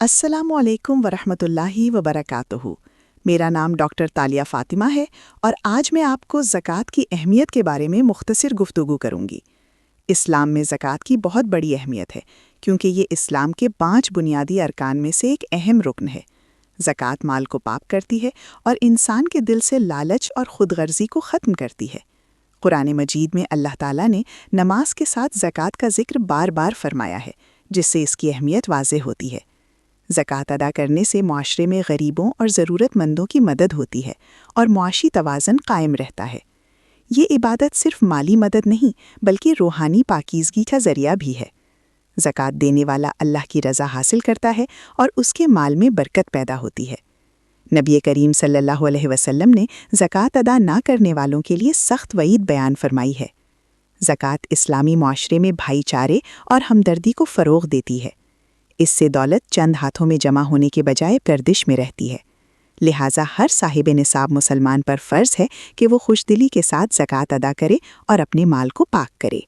السلام علیکم ورحمۃ اللہ وبرکاتہ۔ میرا نام ڈاکٹر تالیہ فاطمہ ہے اور آج میں آپ کو زکوٰۃ کی اہمیت کے بارے میں مختصر گفتگو کروں گی۔ اسلام میں زکوٰۃ کی بہت بڑی اہمیت ہے کیونکہ یہ اسلام کے 5 بنیادی ارکان میں سے ایک اہم رکن ہے۔ زکوٰۃ مال کو پاک کرتی ہے اور انسان کے دل سے لالچ اور خود غرضی کو ختم کرتی ہے۔ قرآن مجید میں اللہ تعالیٰ نے نماز کے ساتھ زکوٰۃ کا ذکر بار بار فرمایا ہے، جس سے اس کی اہمیت واضح ہوتی ہے۔ زکوٰۃ ادا کرنے سے معاشرے میں غریبوں اور ضرورت مندوں کی مدد ہوتی ہے اور معاشی توازن قائم رہتا ہے۔ یہ عبادت صرف مالی مدد نہیں بلکہ روحانی پاکیزگی کا ذریعہ بھی ہے۔ زکوٰۃ دینے والا اللہ کی رضا حاصل کرتا ہے اور اس کے مال میں برکت پیدا ہوتی ہے۔ نبی کریم صلی اللہ علیہ وسلم نے زکوٰۃ ادا نہ کرنے والوں کے لیے سخت وعید بیان فرمائی ہے۔ زکوٰۃ اسلامی معاشرے میں بھائی چارے اور ہمدردی کو فروغ دیتی ہے۔ اس سے دولت چند ہاتھوں میں جمع ہونے کے بجائے گردش میں رہتی ہے۔ لہٰذا ہر صاحب نصاب مسلمان پر فرض ہے کہ وہ خوش دلی کے ساتھ زکوٰۃ ادا کرے اور اپنے مال کو پاک کرے۔